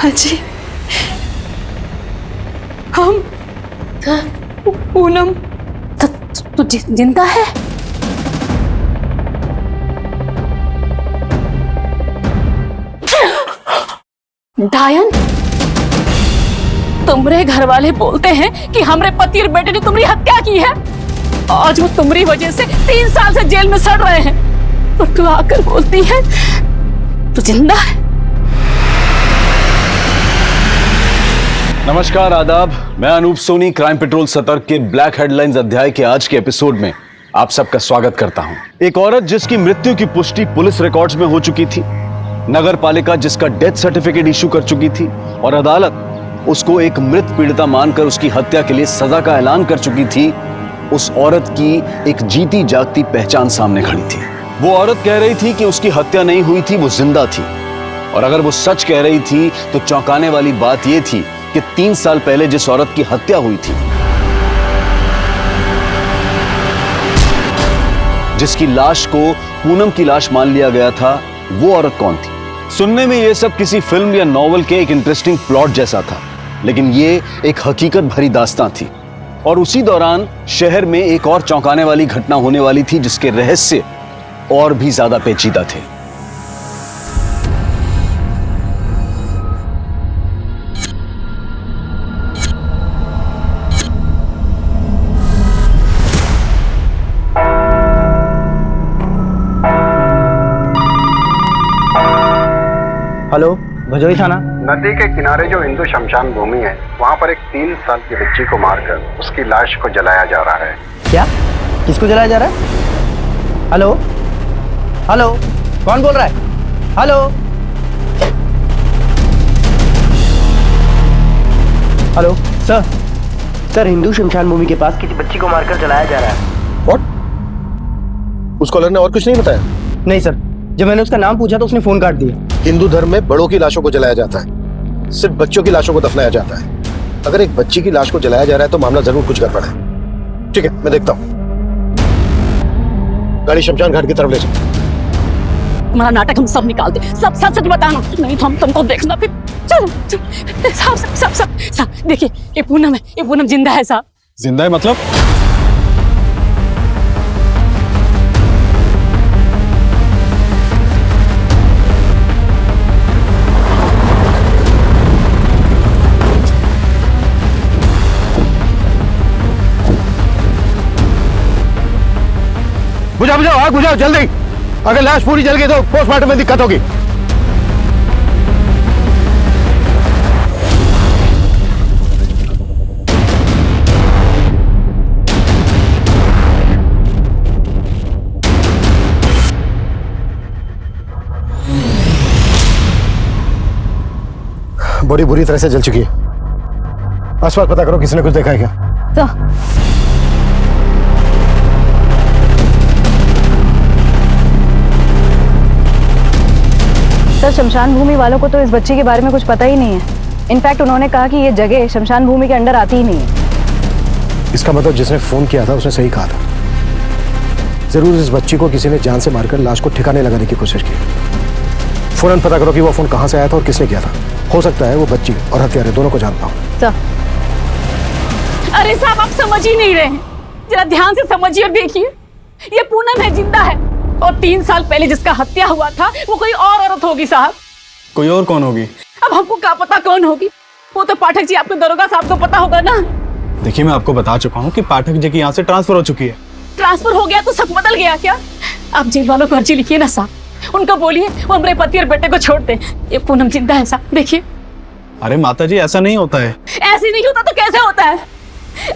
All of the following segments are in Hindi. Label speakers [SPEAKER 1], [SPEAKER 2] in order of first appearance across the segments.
[SPEAKER 1] माँ जी, हम पूनम।
[SPEAKER 2] तू जिंदा है? डायन, तुमरे घर वाले बोलते हैं कि हमरे पति और बेटे ने तुम्हारी हत्या की है। आज वो तुम्हारी वजह से 3 साल से जेल में सड़ रहे हैं और तू आकर बोलती है तू जिंदा है।
[SPEAKER 3] नमस्कार, आदाब। मैं अनूप सोनी क्राइम पेट्रोल सतर्क के ब्लैक हेडलाइंस अध्याय के आज के एपिसोड में आप सबका स्वागत करता हूं। एक औरत जिसकी मृत्यु की पुष्टि पुलिस रिकॉर्ड्स में हो चुकी थी, नगर पालिका जिसका डेथ सर्टिफिकेट इशू कर चुकी थी और अदालत उसको एक मृत पीड़िता मानकर उसकी हत्या के लिए सजा का ऐलान कर चुकी थी, उस औरत की एक जीती जागती पहचान सामने खड़ी थी। वो औरत कह रही थी कि उसकी हत्या नहीं हुई थी, वो जिंदा थी। और अगर वो सच कह रही थी तो चौंकाने वाली बात यह थी कि 3 साल पहले जिस औरत की हत्या हुई थी, जिसकी लाश को पूनम की लाश मान लिया गया था, वो औरत कौन थी? सुनने में ये सब किसी फिल्म या नॉवल के एक इंटरेस्टिंग प्लॉट जैसा था, लेकिन ये एक हकीकत भरी दास्तां थी। और उसी दौरान शहर में एक और चौंकाने वाली घटना होने वाली थी, जिसके रहस्य और भी ज्यादा पेचीदा थे।
[SPEAKER 4] हेलो, भजोई थाना।
[SPEAKER 5] नदी के किनारे जो हिंदू शमशान भूमि है, वहाँ पर एक 3 साल की बच्ची को मारकर उसकी लाश को जलाया जा रहा है।
[SPEAKER 4] क्या? किसको जलाया जा रहा है? हेलो हेलो, कौन बोल रहा है? हेलो हेलो सर, हिंदू शमशान भूमि के पास किसी बच्ची को मारकर जलाया जा रहा है।
[SPEAKER 6] व्हाट? उस कॉलर ने और कुछ नहीं बताया?
[SPEAKER 4] नहीं सर, जब मैंने उसका नाम पूछा तो उसने फोन काट दिया।
[SPEAKER 6] हिंदू धर्म में बड़ों की लाशों को जलाया जाता है, सिर्फ बच्चों की लाशों को दफनाया जाता है। अगर एक बच्ची की लाश को जलाया जा रहा है तो मामला जरूर कुछ गड़बड़ है। ठीक है, मैं देखता हूँ। गाड़ी शमशान घाट की तरफ ले चलो।
[SPEAKER 2] तुम्हारा नाटक हम सब निकाल दे, सब सच सच बताना, नहीं तो हम तुमको देखना फिर। चलो साहब देखिए, ये पूनम है, ये पूनम जिंदा है साहब।
[SPEAKER 3] जिंदा है मतलब?
[SPEAKER 6] बुझाओ, आग बुझाओ जल्दी। अगर लाश पूरी जल गई तो पोस्टमार्टम में दिक्कत होगी। बॉडी बुरी तरह से जल चुकी है। आसपास पता करो किसी ने कुछ देखा है क्या?
[SPEAKER 2] तो
[SPEAKER 7] सर, शमशान भूमि वालों को तो इस बच्ची के बारे में कुछ पता ही नहीं है। इनफैक्ट उन्होंने कहा कि ये जगह शमशान भूमि के अंदर आती ही नहीं है।
[SPEAKER 6] इसका मतलब जिसने फोन किया था उसने सही कहा था। जरूर इस बच्ची को किसी ने जान से मारकर लाश को ठिकाने लगाने की कोशिश की। फौरन पता करो कि वो फोन कहां से आया था और किसने किया था। हो सकता है वो बच्ची और हत्यारे दोनों को जानता हूं।
[SPEAKER 7] सर,
[SPEAKER 2] अरे साहब, आप समझ ही नहीं रहे हैं, जरा ध्यान से समझिए और देखिए। ये पूनम है, जिंदा है, और 3 साल पहले जिसका हत्या हुआ था वो कोई और औरत होगी साहब।
[SPEAKER 3] कोई और कौन होगी?
[SPEAKER 2] अब हमको क्या पता कौन होगी, वो तो पाठक जी आपके दरोगा साहब को पता होगा ना।
[SPEAKER 8] देखिए, मैं आपको बता चुका हूँ कि पाठक जी की यहाँ से ट्रांसफर हो चुकी है।
[SPEAKER 2] ट्रांसफर हो गया तो सब बदल गया क्या? आप जेल वालों को अर्जी लिखिए ना साहब, उनको बोलिए वो हमारे पति और बेटे को छोड़ दे। ये पूनम जिंदा है साहब, देखिए।
[SPEAKER 8] अरे माता जी, ऐसा नहीं होता है।
[SPEAKER 2] ऐसे नहीं होता तो कैसे होता है?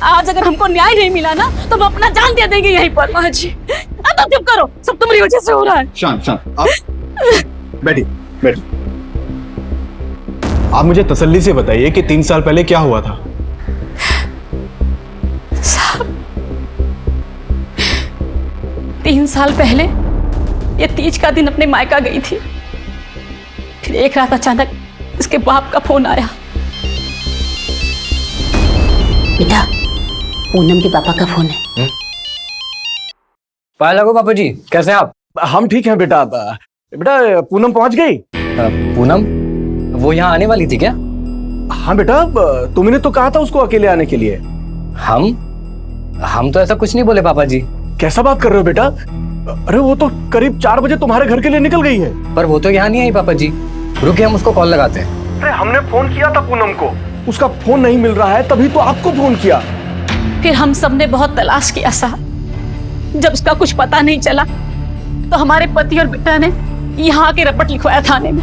[SPEAKER 2] आज अगर हमको न्याय नहीं मिला ना तो हम अपना जान दे देंगे यहीं पर। माँ जी, अब चुप करो, सब तुम्हारी वजह से हो रहा है।
[SPEAKER 8] शांत आप बैठिए। आप मुझे तसल्ली से बताइए कि 3 साल पहले क्या हुआ था?
[SPEAKER 2] साहब, 3 साल पहले ये तीज का दिन अपने मायका गई थी। फिर एक रात अचानक इसके बाप का फोन आया।
[SPEAKER 9] बेटा, पूनम के पापा का फोन है।
[SPEAKER 4] पाया लगो पापा जी, कैसे हैं आप?
[SPEAKER 6] हम ठीक हैं बेटा। बेटा, पूनम पहुंच गई?
[SPEAKER 4] पूनम वो यहाँ आने वाली थी क्या?
[SPEAKER 6] हाँ बेटा, तुमने तो कहा था उसको अकेले आने के लिए।
[SPEAKER 4] हम तो ऐसा कुछ नहीं बोले पापा जी।
[SPEAKER 6] कैसा बात कर रहे हो बेटा? अरे वो तो करीब 4 बजे तुम्हारे घर के लिए निकल गई है।
[SPEAKER 4] पर वो तो यहाँ नहीं आई पापा जी। रुकिए, हम उसको कॉल लगाते हैं।
[SPEAKER 6] अरे हमने फोन किया था पूनम को, उसका फोन नहीं मिल रहा है, तभी तो आपको फोन किया।
[SPEAKER 2] फिर हम सबने बहुत तलाश किया साहब। जब उसका कुछ पता नहीं चला तो हमारे पति और बेटा ने यहाँ आके रपट लिखवाया थाने में।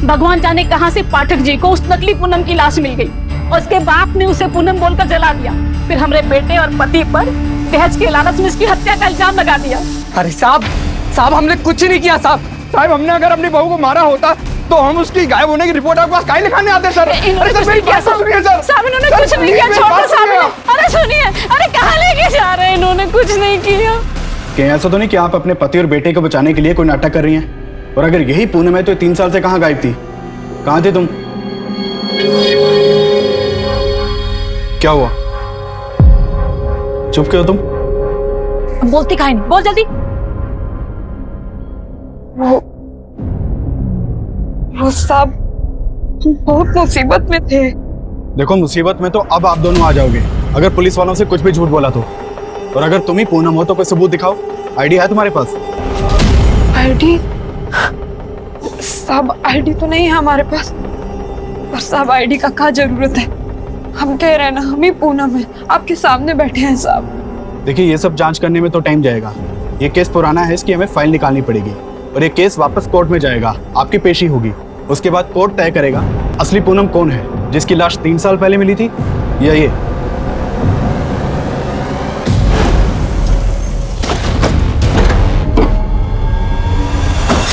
[SPEAKER 2] भगवान जाने कहां से पाठक जी को उस नकली पूनम की लाश मिल गई और उसके बाप ने उसे पूनम बोलकर जला दिया। फिर हमारे बेटे और पति पर दहेज के लालच में इसकी हत्या का इल्जाम लगा दिया।
[SPEAKER 1] अरे साहब हमने कुछ नहीं किया साहब। हमने अगर अपनी बहू को मारा होता तो हम उसकी गायब होने की रिपोर्ट आपके पास काहे लिखाने आते सर?
[SPEAKER 2] इन्होंने कुछ नहीं किया सर। साहब इन्होंने कुछ नहीं किया, छोड़ो साहब। अरे सुनिए, अरे कहाँ लेके जा रहे हैं? इन्होंने कुछ नहीं किया।
[SPEAKER 8] क्या ऐसा तो नहीं कि आप अपने पति और बेटे को बचाने के लिए कोई नाटक कर रही हैं? और अगर यही पूनम है तो 3 साल से कहाँ गायब थी? कहाँ थे तुम? क्या हुआ? चुप क्यों तुम?
[SPEAKER 2] बोलती काहे नहीं? बोल जल्दी।
[SPEAKER 1] वो साहब बहुत मुसीबत में थे।
[SPEAKER 8] देखो, मुसीबत में तो अब आप दोनों आ जाओगे अगर पुलिस वालों से कुछ भी झूठ बोला तो। और अगर तुम ही पूनम हो तो कोई सबूत दिखाओ। आईडी है तुम्हारे पास?
[SPEAKER 1] आईडी? साहब आईडी तो नहीं है हमारे पास। पर साहब आईडी का क्या जरूरत है? हम कह रहे हैं ना, हम ही पूनम है, आपके सामने बैठे हैं साहब।
[SPEAKER 8] देखिए, ये सब जांच करने में तो टाइम जाएगा। ये केस पुराना है, इसकी हमें फाइल निकालनी पड़ेगी और ये केस वापस कोर्ट में जाएगा, आपकी पेशी होगी। उसके बाद कोर्ट तय करेगा असली पूनम कौन है, जिसकी लाश 3 साल पहले मिली थी या ये।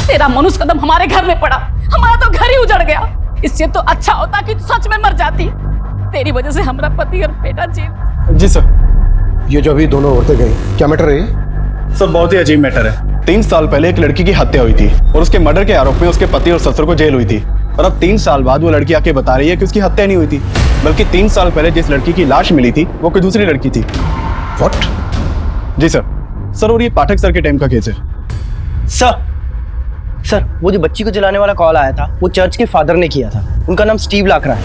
[SPEAKER 2] तेरा मनुष्य कदम हमारे घर में पड़ा, हमारा तो घर ही उजड़ गया। इससे तो अच्छा होता कि तू सच में मर जाती। तेरी वजह से हमारा पति और बेटा जेल।
[SPEAKER 8] जी सर।
[SPEAKER 6] ये जो अभी दोनों औरतें गई, क्या मैटर है?
[SPEAKER 8] सर बहुत ही अजीब मैटर है। 3 साल पहले एक लड़की की हत्या हुई थी और उसके मर्डर के आरोप में उसके पति और ससुर को जेल हुई थी। और अब 3 साल बाद वो लड़की आके बता रही है कि उसकी हत्या नहीं हुई थी, बल्कि 3 साल पहले जिस लड़की की लाश मिली थी वो कोई दूसरी लड़की थी।
[SPEAKER 6] व्हाट?
[SPEAKER 8] जी सर। और ये पाठक सर के टाइम का केस है।
[SPEAKER 4] सर वो जो बच्ची को जलाने वाला कॉल आया था वो चर्च के फादर ने किया था। उनका नाम स्टीव लाकरा है।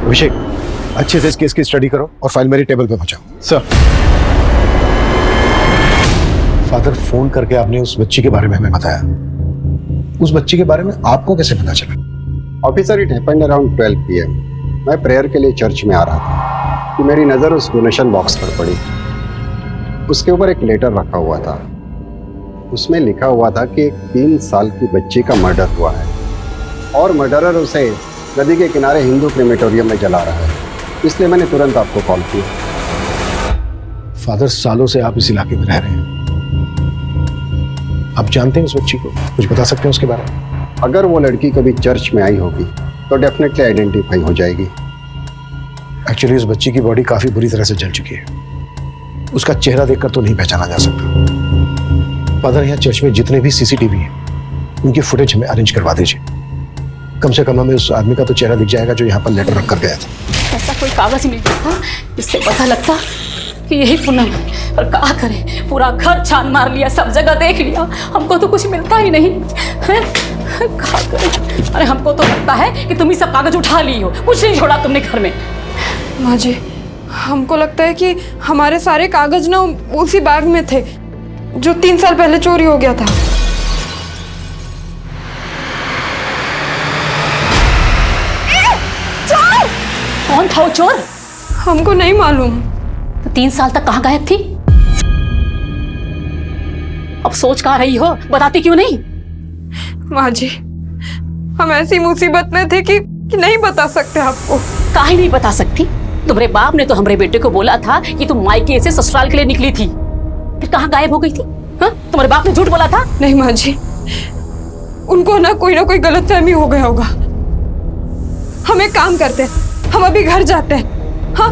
[SPEAKER 6] अभिषेक, अच्छे से इस केस की स्टडी करो और फाइल मेरी टेबल पे पहुंचाओ।
[SPEAKER 8] सर।
[SPEAKER 6] फादर, फोन करके आपने उस बच्ची के बारे में हमें बताया। उस बच्ची के बारे में आपको कैसे पता चला?
[SPEAKER 5] Officer, it happened around 12 PM। मैं प्रेयर के लिए चर्च में आ रहा था कि मेरी नज़र उस डोनेशन बॉक्स पर पड़ी। उसके ऊपर एक लेटर रखा हुआ था। उसमें लिखा हुआ था कि एक 3 साल की बच्ची का मर्डर हुआ है और मर्डरर उसे नदी के किनारे हिंदू क्रेमेटोरियम में जला रहा है। इसलिए मैंने तुरंत आपको कॉल किया।
[SPEAKER 6] फादर, सालों से आप इस इलाके में रह रहे हैं, आप जानते हैं उस बच्ची को? कुछ बता सकते हैं उसके बारे में?
[SPEAKER 5] अगर वो लड़की कभी चर्च में आई होगी तो डेफिनेटली आइडेंटिफाई हो जाएगी।
[SPEAKER 6] एक्चुअली उस बच्ची की बॉडी काफी बुरी तरह से जल चुकी है। उसका चेहरा देखकर तो नहीं पहचाना जा सकता। फादर, यहाँ चर्च में जितने भी CCTV हैं उनकी फुटेज हमें अरेंज करवा दीजिए। कम से कम हमें उस आदमी का तो चेहरा दिख जाएगा जो यहाँ पर लेटर रख कर गया था।
[SPEAKER 2] ऐसा कोई कागज मिल जाता जिससे पता लगता कि यही पूनम है। पर क्या करें, पूरा घर छान मार लिया, सब जगह देख लिया, हमको तो कुछ मिलता ही नहीं है। क्या करें? अरे हमको तो लगता है कि तुम ही सब कागज उठा ली हो, कुछ नहीं छोड़ा तुमने घर में।
[SPEAKER 1] माँ जी, हमको लगता है कि हमारे सारे कागज ना उसी बैग में थे जो 3 साल पहले चोरी हो गया था।
[SPEAKER 2] कौन था वो चोर?
[SPEAKER 1] हमको नहीं मालूम।
[SPEAKER 2] तो 3 साल तक कहाँ गायब थी? अब सोच कहाँ रही हो, बताती क्यों नहीं?
[SPEAKER 1] माँ जी, हम ऐसी मुसीबत में थे कि नहीं बता सकते आपको।
[SPEAKER 2] काहे नहीं बता सकती? तुम्हारे बाप ने तो हमारे बेटे को बोला था कि तुम मायके से ससुराल के लिए निकली थी, फिर कहाँ गायब हो गई थी? हाँ? तुम्हारे बाप ने झूठ बोला था?
[SPEAKER 1] नहीं माँ जी, उनको ना कोई गलतफहमी हो गया होगा। हम एक काम करते हैं, हम अभी घर जाते हैं। हाँ,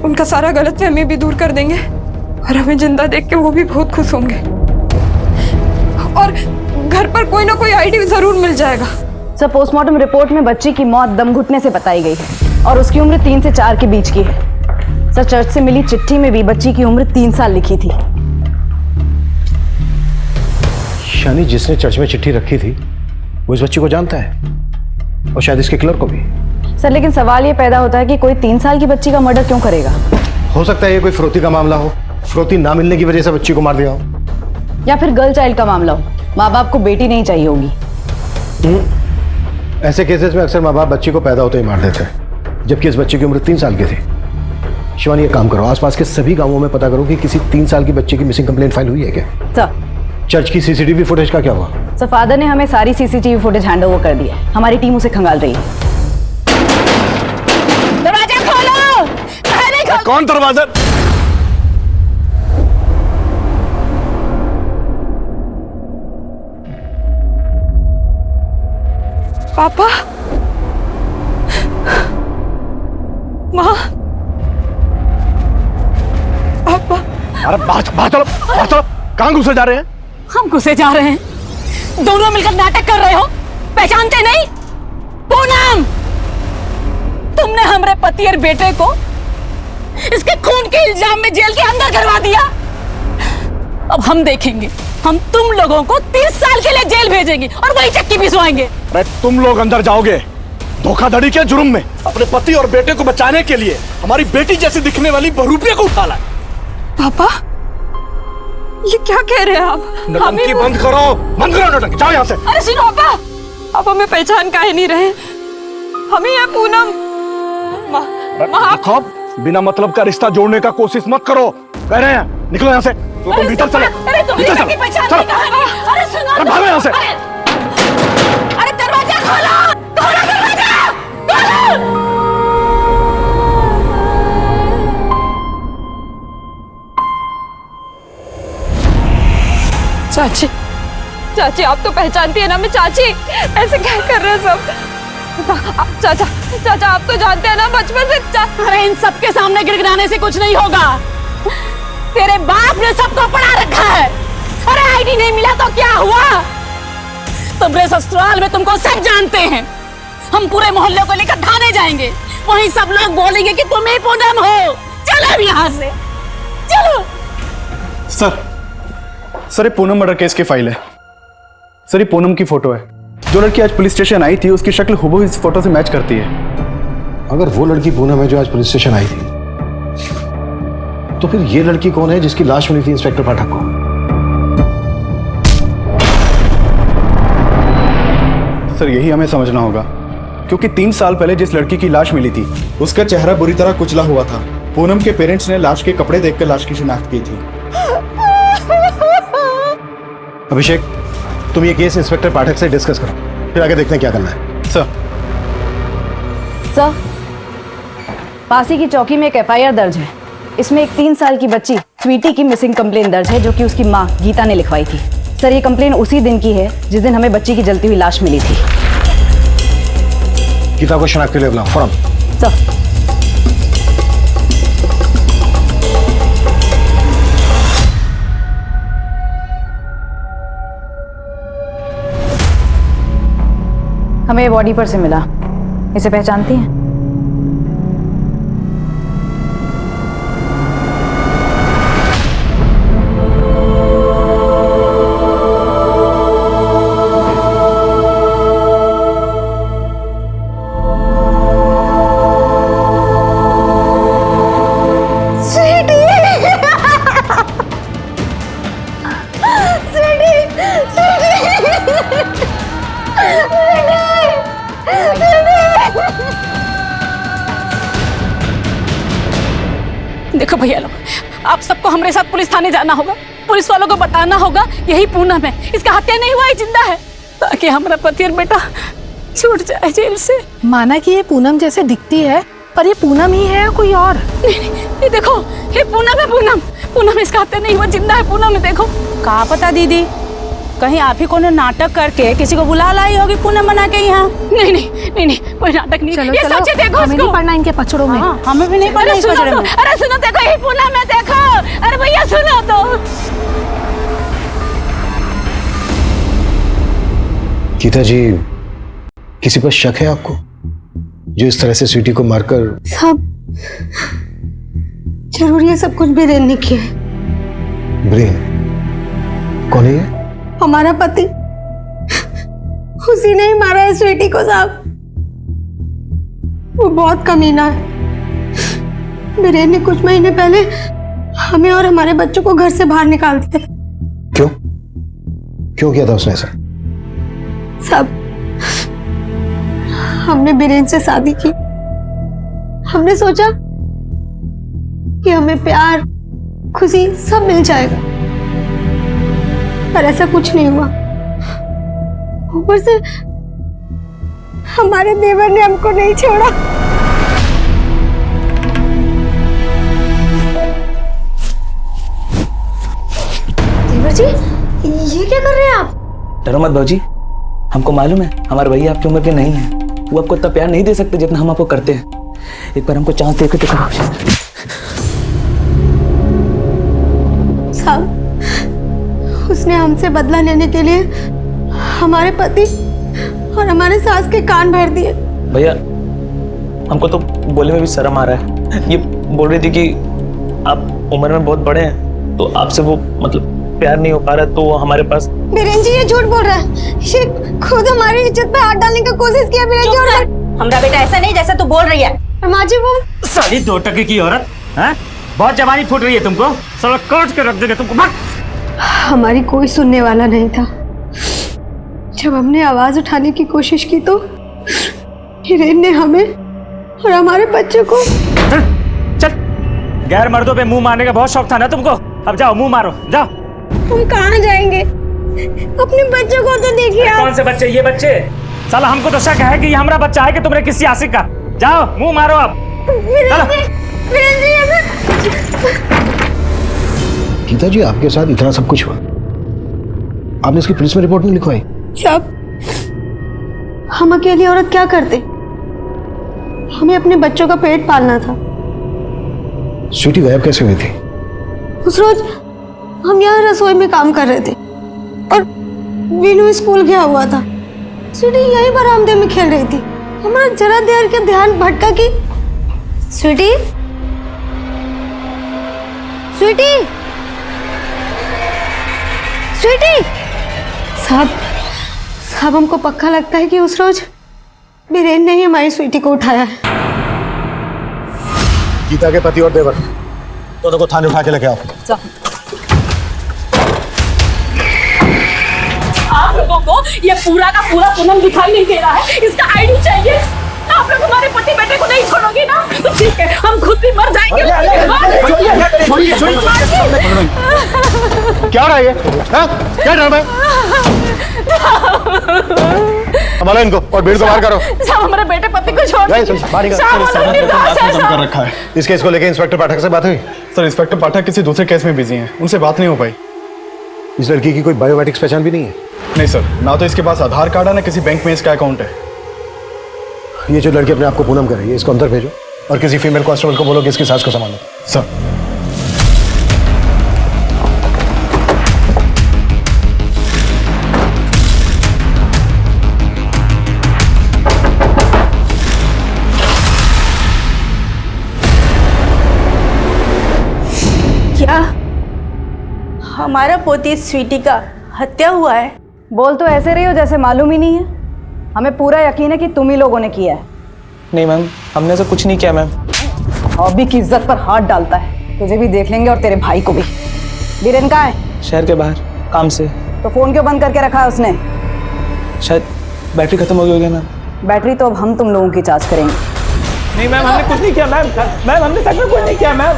[SPEAKER 1] उनका सारा गलतफहमी भी दूर कर देंगे और हमें जिंदा देख के वो भी बहुत खुश होंगे। और घर पर कोई ना कोई आईडी जरूर मिल जाएगा।
[SPEAKER 7] सर, पोस्टमार्टम रिपोर्ट में बच्ची की मौत दम घुटने से बताई गई है और उसकी उम्र 3 से 4 के बीच की है। सर, चर्च से मिली चिट्ठी में भी बच्ची की उम्र 3 साल लिखी थी।
[SPEAKER 6] यानी जिसने चर्च में चिट्ठी रखी थी वो इस बच्ची को जानता है और शायद इसके क्लर्क को भी।
[SPEAKER 7] सर, लेकिन सवाल ये पैदा होता है कि कोई 3 साल की बच्ची का मर्डर क्यों करेगा?
[SPEAKER 6] हो सकता है ये कोई फिरौती का मामला हो, फिरौती ना मिलने की वजह से बच्ची को मार दिया हो,
[SPEAKER 7] या फिर गर्ल चाइल्ड का मामला हो, माँ बाप को बेटी नहीं चाहिए होगी।
[SPEAKER 6] ऐसे केसेस में अक्सर माँ बाप बच्ची को पैदा होते ही मार देते हैं, जबकि इस बच्ची की उम्र 3 साल की थी। शिवानी, एक काम करो, आसपास के सभी गांवों में पता करो कि किसी 3 साल की बच्ची की मिसिंग कंप्लेंट फाइल हुई है क्या।
[SPEAKER 7] सर,
[SPEAKER 6] चर्च की सीसीटीवी फुटेज का क्या हुआ?
[SPEAKER 7] सर, फादर ने हमें सारी सीसीटीवी फुटेज हैंड ओवर कर दिया है। हमारी टीम उसे खंगाल रही है।
[SPEAKER 2] दरवाजा खोलो।
[SPEAKER 3] कौन दरवाजा?
[SPEAKER 1] पापा, माँ, पापा।
[SPEAKER 3] अरे बाहर चलो, बाहर चलो। कहाँ घुसे जा रहे हैं?
[SPEAKER 2] हम घुसे जा रहे हैं। दोनों मिलकर नाटक कर रहे हो, पहचानते नहीं? पूनम, तुमने हमारे पति और बेटे को इसके खून के इल्जाम में जेल के अंदर करवा दिया। अब हम देखेंगे, हम तुम लोगों को 30 साल के लिए जेल भेजेंगे और वही चक्की पिसवाएंगे।
[SPEAKER 3] अरे तुम लोग अंदर जाओगे धोखाधड़ी के जुर्म में। अपने पति और बेटे को बचाने के लिए हमारी बेटी जैसी दिखने वाली बहुरूपिया को उठा लाए।
[SPEAKER 1] पापा, ये क्या कह रहे हैं आप?
[SPEAKER 3] नौटंकी बंद करो, बंद करो नौटंकी, जाओ यहाँ से।
[SPEAKER 1] अरे सुनो पापा, आप हमें पहचान काहे नहीं रहे? हमें ये पूनम। माँ,
[SPEAKER 3] खौफ, बिना मतलब का रिश्ता जोड़ने का कोशिश मत करो, कह रहे हैं। निकलो यहाँ से। तो तुम भीतर चलो।
[SPEAKER 2] अरे तुम
[SPEAKER 3] भीतर
[SPEAKER 2] की पहचान नहीं कहा। अरे सुनो,
[SPEAKER 3] अरे भागो यहाँ से।
[SPEAKER 2] अरे दरवाजा खोलो, खोलो दरवाजा, खोलो।
[SPEAKER 1] चाची, चाची, आप तो पहचानती है ना मैं चाची। ऐसे क्या कर रहे हैं सब? चाचा, चाचा, आप तो जानते हैं ना बचपन से।
[SPEAKER 2] अरे इन सबके सामने गिड़गिड़ाने से कुछ नहीं होगा। तेरे बाप ने सबको पढ़ा रखा है। अरे आईडी नहीं मिला तो क्या हुआ? तुम्हारे ससुराल में तुमको सब जानते हैं। हम पूरे मोहल्ले को लेकर थाने जाएंगे, वहीं सब लोग बोलेंगे कि तुम ही पूनम हो। चलो अब यहाँ से, चलो।
[SPEAKER 8] सर, ये पूनम मर्डर केस की फाइल है। सर, ये पूनम की फोटो है। जो लड़की आज पुलिस स्टेशन आई थी उसकी शक्ल हूबहू इस फोटो से मैच करती है।
[SPEAKER 6] अगर वो लड़की पूनम है जो आज पुलिस स्टेशन आई थी, तो फिर ये लड़की कौन है जिसकी लाश मिली थी इंस्पेक्टर पाठक को?
[SPEAKER 8] सर, यही हमें समझना होगा, क्योंकि 3 साल पहले जिस लड़की की लाश मिली थी उसका चेहरा बुरी तरह कुचला हुआ था। पूनम के पेरेंट्स ने लाश के कपड़े देखकर लाश की शिनाख्त की थी।
[SPEAKER 6] अभिषेक, तुम ये केस इंस्पेक्टर पाठक से डिस्कस करो, फिर आगे देखते हैं क्या करना है।
[SPEAKER 8] सर,
[SPEAKER 7] पासी की चौकी में एक एफआईआर दर्ज है। इसमें एक 3 साल की बच्ची स्वीटी की मिसिंग कंप्लेन दर्ज है, जो कि उसकी माँ गीता ने लिखवाई थी। सर, ये कंप्लेन उसी दिन की है जिस दिन हमें बच्ची की जलती हुई लाश मिली थी।
[SPEAKER 6] गीता को शनाख्त के लिए बुलाओ फौरन।
[SPEAKER 7] सर, हमें बॉडी पर से मिला। इसे पहचानती हैं?
[SPEAKER 2] देखो भैया लोग, आप सबको हमारे साथ पुलिस थाने जाना होगा। पुलिस वालों को बताना होगा यही पूनम है, इसका हत्या नहीं हुआ है, जिंदा है, ताकि हमारा पति और बेटा छूट जाए जेल से।
[SPEAKER 10] माना कि ये पूनम जैसे दिखती है, पर ये पूनम ही है या कोई और?
[SPEAKER 2] नहीं, ये देखो, ये पूनम है। पूनम इसका हत्या नहीं हुआ, जिंदा है पूनम है। देखो,
[SPEAKER 10] कहाँ पता दीदी, कहीं आप ही को नाटक करके किसी को बुला लाई होगी पूनम बना के यहाँ।
[SPEAKER 2] नहीं, कोई नाटक नहीं।
[SPEAKER 10] चलो
[SPEAKER 2] ये
[SPEAKER 10] चलो,
[SPEAKER 2] सच्चे देखो,
[SPEAKER 10] हमें नहीं पढ़ना इनके पचड़ों में। हमें भी नहीं पढ़ना इस पचड़े में।
[SPEAKER 2] अरे सुनो, देखो यही पूनम है, देखो। अरे भैया सुनो तो।
[SPEAKER 6] गीता जी, किसी पर शक है आपको जो इस तरह से स्वीटी को मारकर?
[SPEAKER 10] सब
[SPEAKER 11] जरूर ये सब कुछ बीरेन ने किया है।
[SPEAKER 6] ब्रेन कौन है ये?
[SPEAKER 11] हमारा पति, उसी ने ही मारा है स्वीटी को साहब। वो बहुत कमीना है। बीरेन ने कुछ महीने पहले हमें और हमारे बच्चों को घर से बाहर निकाल दिया।
[SPEAKER 6] क्यों? क्यों किया था उसने ऐसा?
[SPEAKER 11] सब हमने बीरेन से शादी की। हमने सोचा कि हमें प्यार, खुशी सब मिल जाएगा, पर ऐसा कुछ नहीं हुआ। ऊपर से हमारे देवर ने हमको नहीं छोड़ा। देवर जी, ये क्या कर रहे हैं आप?
[SPEAKER 12] डरो मत भाजी, हमको मालूम है हमारे भैया आपकी उम्र के नहीं है। वो आपको इतना प्यार नहीं दे सकते जितना हम आपको करते हैं। एक बार हमको चांस देके दिखाओ।
[SPEAKER 11] साहब, उसने हमसे बदला लेने के लिए हमारे पति और हमारे सास के कान भर दिए।
[SPEAKER 12] भैया हमको तो बोलने में भी शर्म आ रहा है। ये बोल रही थी कि आप उम्र में बहुत बड़े हैं तो आपसे वो मतलब प्यार नहीं हो पा रहा, तो हमारे पास।
[SPEAKER 11] बीरेन जी ये झूठ बोल रहा है। ये खुद हमारी इज्जत पे हाथ डालने की कोशिश किया बीरेन जी। और
[SPEAKER 10] हमारा बेटा ऐसा नहीं जैसा तू बोल रही है।
[SPEAKER 11] माँ जी वो
[SPEAKER 13] साली 2 टके की औरत है, बहुत जवानी फूट रही है तुमको, साला काट के रख देंगे तुमको।
[SPEAKER 11] हमारी कोई सुनने वाला नहीं था। जब हमने आवाज उठाने की कोशिश की तो हिरेन ने हमें और हमारे बच्चों को।
[SPEAKER 13] चल, गैर मर्दों पे मुंह मारने का बहुत शौक था ना तुमको। अब जाओ मुंह मारो, जाओ।
[SPEAKER 11] हम कहाँ जाएंगे? अपने बच्चों को तो देखिए आप।
[SPEAKER 13] कौन से बच्चे? ये बच्चे? साला हमको तो शक है कि ये हमारा बच्चा है कि तुमने किसी आशिक का। जाओ मुंह मारो आप।
[SPEAKER 6] गीता जी, आपके साथ इतना सब कुछ हुआ, आपने इसकी पुलिस में रिपोर्ट नहीं लिखवाई?
[SPEAKER 11] सब हम अकेली औरत क्या करते? हमें अपने बच्चों का पेट पालना था।
[SPEAKER 6] स्वीटी गायब कैसे हुई थी?
[SPEAKER 11] उस रोज हम यहाँ रसोई में काम कर रहे थे और वीनू स्कूल गया हुआ था। स्वीटी यहीं बरामदे में खेल रही थी। हमारा जरा देर का ध्यान भटका कि स्वीटी, स्वीटी, स्वीटी। साहब हमको पक्का लगता है कि उस रोज बीरेन ने ही हमारी स्वीटी को उठाया है।
[SPEAKER 6] गीता के पति और देवर दोनों को थाने उठा के लेके आओ।
[SPEAKER 2] आप लोगों को ये पूरा का पूरा पूनम दिखाई नहीं दे रहा है। इसका आईडी चाहिए। आप लोग हमारे पति बेटे को नहीं छोड़ोगे ना तो ठीक है, हम खुद भी मर जाएंगे।
[SPEAKER 6] क्या रहा है ये? क्या ड्रामा है? संभालो इनको और भीड़ को बाहर करो।
[SPEAKER 2] साहब हमारे बेटे पति को छोड़ दीजिए।
[SPEAKER 8] कर रखा है।
[SPEAKER 6] इस केस को लेकर इंस्पेक्टर पाठक से बात हुई?
[SPEAKER 8] सर इंस्पेक्टर पाठक किसी दूसरे केस में बिजी हैं, उनसे बात नहीं हो पाई।
[SPEAKER 6] इस लड़की की कोई बायोमेट्रिक्स पहचान भी नहीं है?
[SPEAKER 8] नहीं सर, ना तो इसके पास आधार कार्ड है ना किसी बैंक में इसका अकाउंट है।
[SPEAKER 6] ये जो लड़की अपने आप को पूनम कर रही है, इसको अंदर भेजो और किसी फीमेल कांस्टेबल को बोलो कि इसकी सास को संभालो।
[SPEAKER 8] सर
[SPEAKER 10] क्या हमारा पोती स्वीटी का हत्या हुआ है?
[SPEAKER 7] बोल तो ऐसे रही हो जैसे मालूम ही नहीं है। हमें पूरा यकीन है कि तुम ही लोगों ने किया है।
[SPEAKER 12] नहीं मैम, हमने ऐसा कुछ नहीं किया मैम।
[SPEAKER 7] अभी की इज्जत पर हाथ डालता है। तुझे भी देख लेंगे और तेरे भाई को भी। बीरेन कहाँ है?
[SPEAKER 12] शहर के बाहर काम से।
[SPEAKER 7] तो फोन क्यों बंद करके रखा है उसने?
[SPEAKER 12] शायद बैटरी खत्म हो गई होगी मैम।
[SPEAKER 7] बैटरी तो अब हम तुम लोगों की जांच करेंगे।
[SPEAKER 12] नहीं मैम, हमने कुछ नहीं किया मैम। मैम हमने सच में कुछ नहीं किया मैम।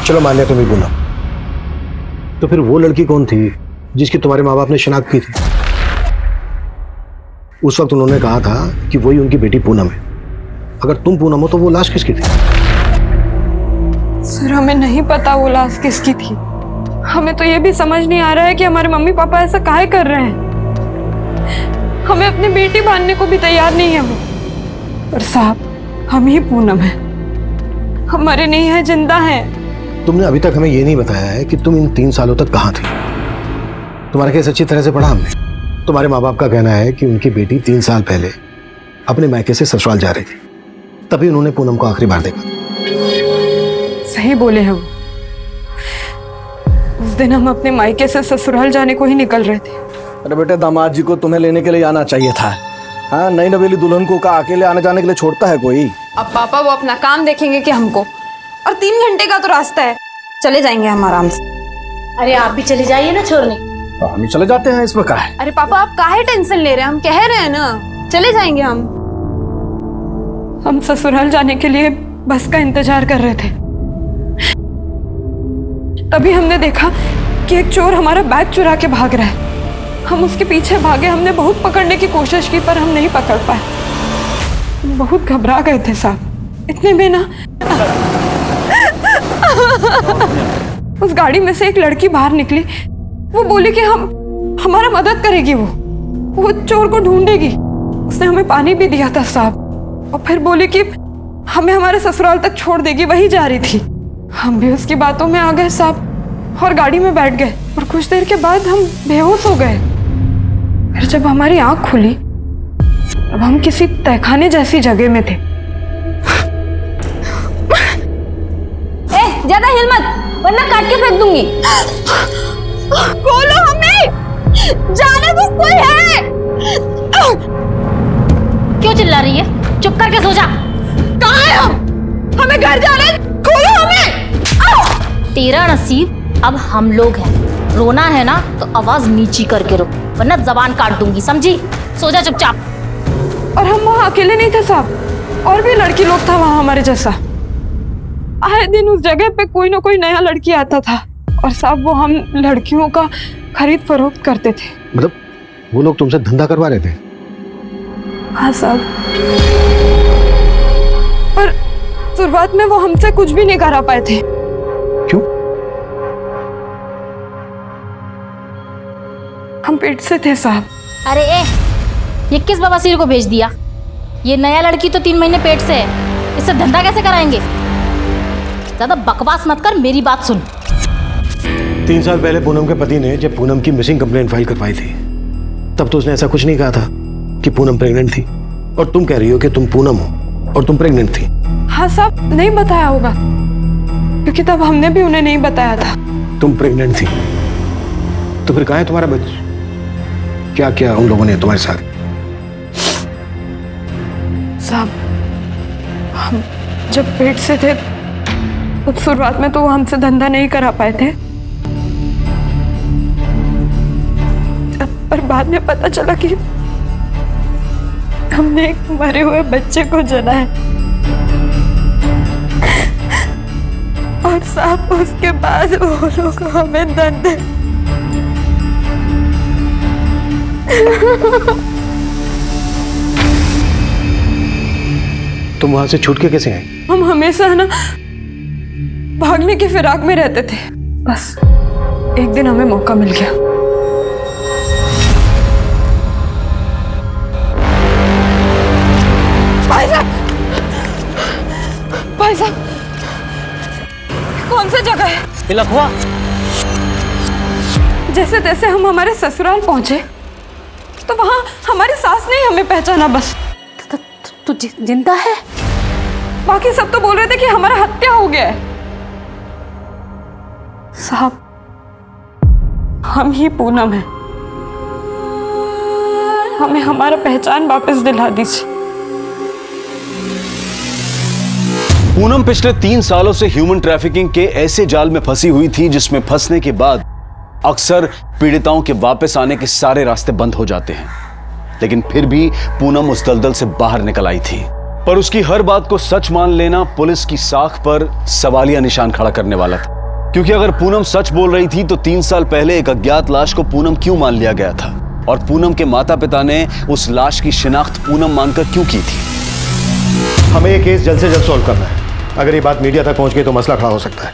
[SPEAKER 6] चलो मान लिया तुम्हें पूनम, तो फिर वो लड़की कौन थी जिसकी तुम्हारे माँ बाप ने शिनाख्त की थी? उस वक्त उन्होंने कहा था कि वही उनकी बेटी पूनम है। अगर तुम पूनम हो तो वो लाश किसकी थी?
[SPEAKER 1] सर हमें नहीं पता वो लाश किसकी थी। हमें तो ये भी समझ नहीं आ रहा है कि हमारे मम्मी पापा ऐसा काहे कर रहे हैं। हमें अपनी बेटी मानने को भी तैयार नहीं है वो। पर साहब हम ही पूनम है, हमारे नहीं है, जिंदा है।
[SPEAKER 6] तुमने अभी तक हमें ये नहीं बताया है कि तुम इन 3 सालों तक कहाँ थी। तुम्हारा केस अच्छी तरह से पढ़ा हमने, तुम्हारे माँ बाप का कहना है कि उनकी बेटी 3 साल पहले अपने मायके से ससुराल जा रही थी, तभी उन्होंने पूनम को आखिरी बार देखा।
[SPEAKER 1] सही बोले हैं वो। उस दिन हम अपने मायके से ससुराल जाने को ही निकल रहे थे।
[SPEAKER 6] अरे बेटे, दामाद जी को तुम्हें लेने के लिए आना चाहिए था। हाँ, नई नवेली दुल्हन को का अकेले आने जाने के लिए छोड़ता है कोई?
[SPEAKER 1] अब पापा वो अपना काम देखेंगे कि हमको, और 3 घंटे का तो रास्ता है, चले जाएंगे हम आराम से।
[SPEAKER 10] अरे आप भी चले जाइए ना छोड़ने।
[SPEAKER 6] तो हम ही चले जाते हैं, इसमें क्या है?
[SPEAKER 1] अरे पापा आप काहे टेंशन ले रहे हैं, हम कह रहे हैं ना चले जाएंगे हम। हम ससुराल जाने के लिए बस का इंतजार कर रहे थे, तभी हमने देखा कि एक चोर हमारा बैग चुरा के भाग रहा है। हम उसके पीछे भागे, हमने बहुत पकड़ने की कोशिश की पर हम नहीं पकड़ पाए। बहुत घबरा गए थे साहब। इतने में ना उस गाड़ी में से एक लड़की बाहर निकली। वो बोली कि हमारा मदद करेगी, वो चोर को ढूंढेगी। उसने हमें पानी भी दिया था साहब, और फिर बोली कि हमें हमारे ससुराल तक छोड़ देगी, वही जा रही थी। हम भी उसकी बातों में आ गए साहब और गाड़ी में बैठ गए, और कुछ देर के बाद हम बेहोश हो गए। फिर जब हमारी आंख खुली तब हम किसी तहखाने जैसी जगह में थे।
[SPEAKER 11] ज्यादा हिल मत, वरना काट के फेंक दूंगी। खोलो हमें, जाने दो, कोई है।
[SPEAKER 2] क्यों चिल्ला रही है? चुप करके सो जा।
[SPEAKER 1] कहाँ है हम? हमें घर जाना है, खोलो हमें।
[SPEAKER 2] तेरा नसीब अब हम लोग हैं। रोना है ना तो आवाज नीची करके रो, वरना जबान काट दूंगी, समझी? सो जा चुपचाप।
[SPEAKER 1] और हम वहाँ अकेले नहीं थे साहब, और भी लड़की लोग था वहाँ हमारे जैसा। आए दिन उस जगह पे कोई ना कोई नया लड़की आता था, और साहब वो हम लड़कियों का खरीद फरोख्त करते थे।
[SPEAKER 6] मतलब वो लोग तुमसे धंधा करवा रहे थे?
[SPEAKER 1] हाँ साहब, पर शुरुआत में वो हमसे कुछ भी नहीं करा पाए थे।
[SPEAKER 6] क्यों?
[SPEAKER 1] हम पेट से थे साहब।
[SPEAKER 2] अरे ये किस बवासीर को भेज दिया? ये नया लड़की तो 3 महीने पेट से है, इससे धंधा कैसे कराएंगे? ज्यादा बकवास मत कर, मेरी बात सुन।
[SPEAKER 6] 3 साल पहले पूनम के पति ने जब पूनम की मिसिंग कंप्लेंट फाइल करवाई थी, तब तो उसने ऐसा कुछ नहीं कहा था कि पूनम प्रेग्नेंट थी, और तुम कह रही हो कि तुम पूनम हो और तुम प्रेग्नेंट थी।
[SPEAKER 1] हाँ साहब, नहीं बताया होगा, क्योंकि तब हमने भी उन्हें नहीं बताया था।
[SPEAKER 6] तुम प्रेग्नेंट थी तो फिर कहाँ है तुम्हारा बच्चा? क्या क्या उन लोगों ने तुम्हारे साथ?
[SPEAKER 1] साहब, हम जब पेट से थे तब शुरुआत में तो वो हमसे धंधा नहीं करा पाए थे, पर बाद में पता चला कि हमने एक मरे हुए बच्चे को जना है। और साहब उसके बाद वो लोग हमें धंधे
[SPEAKER 6] तुम वहां से छूट के कैसे आए?
[SPEAKER 1] हम हमेशा ना भागने की फिराक में रहते थे, बस एक दिन हमें मौका मिल गया। भाई साहब, भाई साहब, कौन सा जगह है?
[SPEAKER 12] लखवा।
[SPEAKER 1] जैसे तैसे हम हमारे ससुराल पहुंचे तो वहां हमारी सास ने ही हमें पहचाना। बस
[SPEAKER 2] तू जिंदा है?
[SPEAKER 1] बाकी सब तो बोल रहे थे कि हमारा हत्या हो गया है। साहब, हम ही पूनम है, हमें हमारा पहचान वापस दिला दीजिए।
[SPEAKER 3] पूनम पिछले 3 सालों से ह्यूमन ट्रैफिकिंग के ऐसे जाल में फंसी हुई थी जिसमें फंसने के बाद अक्सर पीड़िताओं के वापस आने के सारे रास्ते बंद हो जाते हैं, लेकिन फिर भी पूनम उस दलदल से बाहर निकल आई थी। पर उसकी हर बात को सच मान लेना पुलिस की साख पर सवालिया निशान खड़ा करने वाला था, क्योंकि अगर पूनम सच बोल रही थी तो 3 साल पहले एक अज्ञात लाश को पूनम क्यों मान लिया गया था, और पूनम के माता पिता ने उस लाश की शिनाख्त पूनम मानकर क्यों की थी?
[SPEAKER 6] हमें ये केस जल्द से जल्द सॉल्व करना है। अगर ये बात मीडिया तक पहुंच गई तो मसला खड़ा हो सकता है।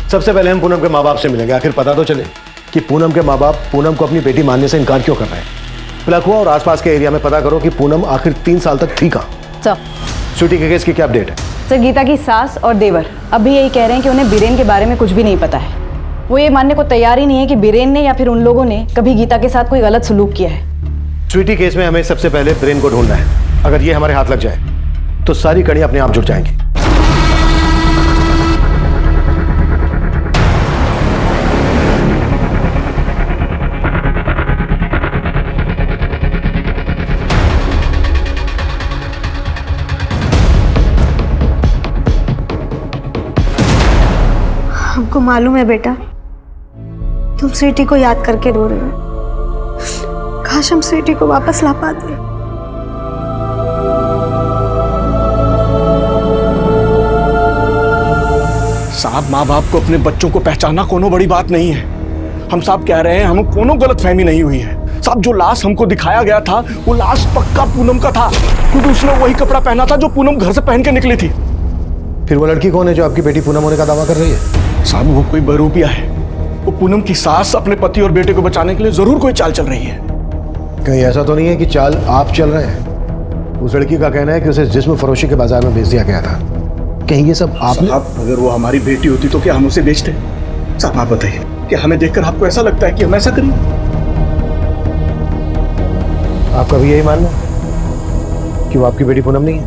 [SPEAKER 6] सबसे पहले हम पूनम के माँ बाप से मिलेंगे, आखिर पता तो चले कि पूनम के माँ बाप पूनम को अपनी बेटी मानने से इनकार क्यों कर रहे हैं। लखवा और आसपास के एरिया में पता करो कि पूनम आखिर 3 साल तक थी कहाँ।
[SPEAKER 7] सर,
[SPEAKER 6] स्वीटी के केस की क्या अपडेट है?
[SPEAKER 7] सर, गीता की सास और देवर अभी यही कह रहे हैं कि उन्हें बीरेन के बारे में कुछ भी नहीं पता है। वो ये मानने को तैयार ही नहीं है कि बीरेन ने या फिर उन लोगों ने कभी गीता के साथ कोई गलत सलूक किया है।
[SPEAKER 6] स्वीटी केस में हमें सबसे पहले ब्रेन को ढूंढना है। अगर ये हमारे हाथ लग जाए तो सारी कड़ियां अपने आप जुड़ जाएंगी।
[SPEAKER 11] हमको मालूम है बेटा, तुम स्वीटी को याद करके रो रहे हो। काश हम स्वीटी को वापस ला पाते।
[SPEAKER 8] साहब, माँ बाप को अपने बच्चों को पहचानना कोनो बड़ी बात नहीं है। हम साहब कह रहे हैं हमें कोनो गलतफहमी नहीं हुई है। साहब, जो लाश हमको दिखाया गया था वो लाश पक्का पूनम का था, क्योंकि उसने वही कपड़ा पहना था जो पूनम घर से पहन के निकली थी।
[SPEAKER 6] फिर वो लड़की कौन है जो आपकी बेटी पूनम होने का दावा कर रही है?
[SPEAKER 8] साहब, वो कोई बहरूपिया है। वो पूनम की सास अपने पति और बेटे को बचाने के लिए जरूर कोई चाल चल रही है।
[SPEAKER 6] कहीं ऐसा तो नहीं है कि चाल आप चल रहे हैं? उस लड़की का कहना है कि उसे जिस्म फरोशी के बाजार में बेच दिया गया था। कहीं ये सब आपने?
[SPEAKER 8] अगर वो हमारी बेटी होती तो क्या हम उसे बेचते? साहब, आप बताइए कि हमें देखकर आपको ऐसा लगता है कि हम ऐसा करें?
[SPEAKER 6] आपका भी यही मानना है कि वो आपकी बेटी पूनम नहीं है?